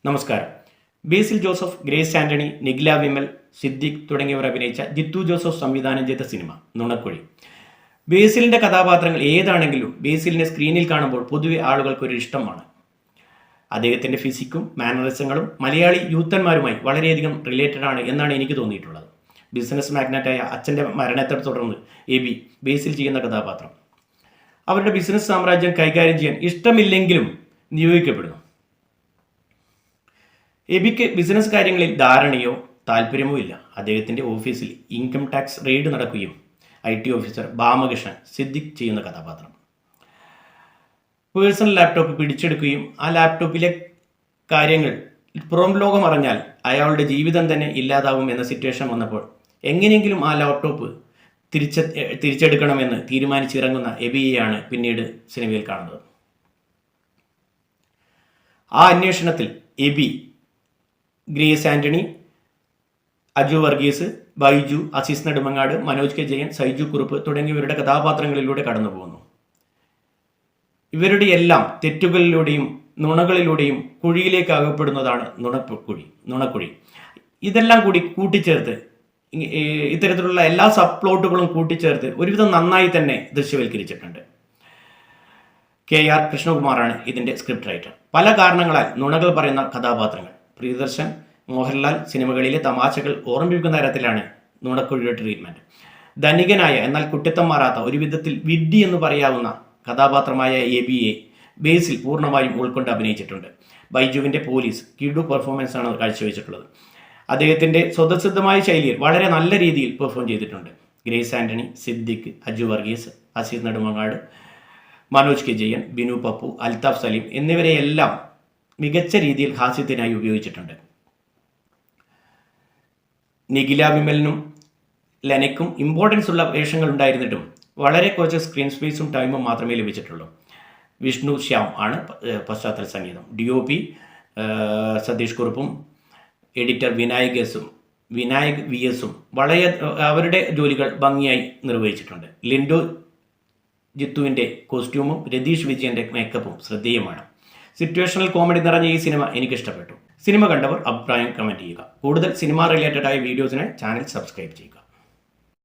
നമസ്കാരം. ബേസിൽ Joseph, grace Antony, Nikhila Vimal, Siddique തുടങ്ങിയവർ അഭിനയിച്ച ജിത്തു ജോസഫ് സംവിധാനം ചെയ്ത സിനിമ നുണക്കുഴി. ബേസിലിന്റെ കഥാപാത്രങ്ങൾ ഏതാണെങ്കിലും ബേസിലിനെ സ്ക്രീനിൽ കാണുമ്പോൾ പൊതുവെ ആളുകൾക്കൊരു ഇഷ്ടമാണ്. അദ്ദേഹത്തിന്റെ ഫിസിക്കും മാനറിസങ്ങളും മലയാളി യൂത്തന്മാരുമായി വളരെയധികം റിലേറ്റഡ് ആണ് എന്നാണ് എനിക്ക് തോന്നിയിട്ടുള്ളത്. ബിസിനസ് മാഗ്നറ്റായ അച്ഛൻ്റെ മരണത്തെ തുടർന്ന് എബി ബേസിൽ ചെയ്യുന്ന കഥാപാത്രം അവരുടെ ബിസിനസ് സാമ്രാജ്യം കൈകാര്യം ചെയ്യാൻ ഇഷ്ടമില്ലെങ്കിലും നിയോഗിക്കപ്പെടുന്നു. എബിക്ക് ബിസിനസ് കാര്യങ്ങളിൽ ധാരണയോ താല്പര്യമോ ഇല്ല. അദ്ദേഹത്തിൻ്റെ ഓഫീസിൽ ഇൻകം ടാക്സ് റെയ്ഡ് നടക്കുകയും IT ഓഫീസർ ബാമകൃഷ്ണൻ സിദ്ദിഖ് ചെയ്യുന്ന കഥാപാത്രം പേഴ്സണൽ ലാപ്ടോപ്പ് പിടിച്ചെടുക്കുകയും ആ ലാപ്ടോപ്പിലെ കാര്യങ്ങൾ പുറം ലോകം അറിഞ്ഞാൽ അയാളുടെ ജീവിതം തന്നെ ഇല്ലാതാവും എന്ന സിറ്റുവേഷൻ വന്നപ്പോൾ എങ്ങനെയെങ്കിലും ആ ലാപ്ടോപ്പ് തിരിച്ചെടുക്കണമെന്ന് തീരുമാനിച്ചിറങ്ങുന്ന എബിയെയാണ് പിന്നീട് സിനിമയിൽ കാണുന്നത്. ആ അന്വേഷണത്തിൽ എബി, ഗ്രേസ് ആന്റണി, അജു വർഗീസ്, ബൈജു, അസീസ് നെടുമങ്ങാട്, മനോജ് കെ ജയൻ, സൈജു കുറുപ്പ് തുടങ്ങിയവരുടെ കഥാപാത്രങ്ങളിലൂടെ കടന്നു പോകുന്നു. ഇവരുടെ എല്ലാം തെറ്റുകളിലൂടെയും നുണകളിലൂടെയും കുഴിയിലേക്ക് അകപ്പെടുന്നതാണ് നുണക്കുഴി. ഇതെല്ലാം കൂടി കൂട്ടിച്ചേർത്ത് ഇത്തരത്തിലുള്ള എല്ലാ സബ് പ്ലോട്ടുകളും കൂട്ടിച്ചേർത്ത് ഒരുവിധം നന്നായി തന്നെ ദൃശ്യവൽക്കരിച്ചിട്ടുണ്ട്. KR കൃഷ്ണകുമാറാണ് ഇതിൻ്റെ സ്ക്രിപ്റ്റ് റൈറ്റർ. പല കാരണങ്ങളാൽ നുണകൾ പറയുന്ന കഥാപാത്രങ്ങൾ പ്രിയദർശൻ, മോഹൻലാൽ സിനിമകളിലെ തമാശകൾ ഓർമ്മിപ്പിക്കുന്ന തരത്തിലാണ് നുണക്കുഴിയുടെ ട്രീറ്റ്മെൻറ്റ്. ധനികനായ എന്നാൽ കുട്ടിത്തം മാറാത്ത ഒരു വിധത്തിൽ വിഡ്ഢി എന്ന് പറയാവുന്ന കഥാപാത്രമായ എബിയെ ബേസിൽ പൂർണ്ണമായും ഉൾക്കൊണ്ട് അഭിനയിച്ചിട്ടുണ്ട്. ബൈജുവിൻ്റെ പോലീസ് കിടു പെർഫോമൻസാണ് കാഴ്ചവെച്ചിട്ടുള്ളത്. അദ്ദേഹത്തിൻ്റെ സ്വതസിദ്ധമായ ശൈലിയിൽ വളരെ നല്ല രീതിയിൽ പെർഫോം ചെയ്തിട്ടുണ്ട്. ഗ്രേസ് ആന്റണി, സിദ്ദിഖ്, അജു വർഗീസ്, അസീസ് നെടുമങ്ങാട്, മനോജ് കെ ജയൻ, ബിനു പപ്പു, അൽതാഫ് സലീം എന്നിവരെയെല്ലാം മികച്ച രീതിയിൽ ഹാസ്യത്തിനായി ഉപയോഗിച്ചിട്ടുണ്ട്. നിഖില വിമലിനും ലെനയ്ക്കും ഇമ്പോർട്ടൻസ് ഉള്ള വേഷങ്ങൾ ഉണ്ടായിരുന്നിട്ടും വളരെ കുറച്ച് സ്ക്രീൻ സ്പേസും ടൈമും മാത്രമേ ലഭിച്ചിട്ടുള്ളൂ. വിഷ്ണു ശ്യാം ആണ് പശ്ചാത്തല സംഗീതം. DOP സതീഷ് കുറുപ്പും എഡിറ്റർ വിനായക് VS വളരെ അവരുടെ ജോലികൾ ഭംഗിയായി നിർവഹിച്ചിട്ടുണ്ട്. ലിൻഡോ ജിത്തുവിൻ്റെ കോസ്റ്റ്യൂമും രതീഷ് വിജയൻ്റെ മേക്കപ്പും ശ്രദ്ധേയമാണ്. സിറ്റുവേഷണൽ കോമഡി നിറഞ്ഞ ഈ സിനിമ എനിക്കിഷ്ടപ്പെട്ടു. സിനിമ കണ്ടവർ അഭിപ്രായം കമൻറ്റ് ചെയ്യുക. കൂടുതൽ സിനിമ റിലേറ്റഡ് ആയ വീഡിയോസിനായി ചാനൽ സബ്സ്ക്രൈബ് ചെയ്യുക.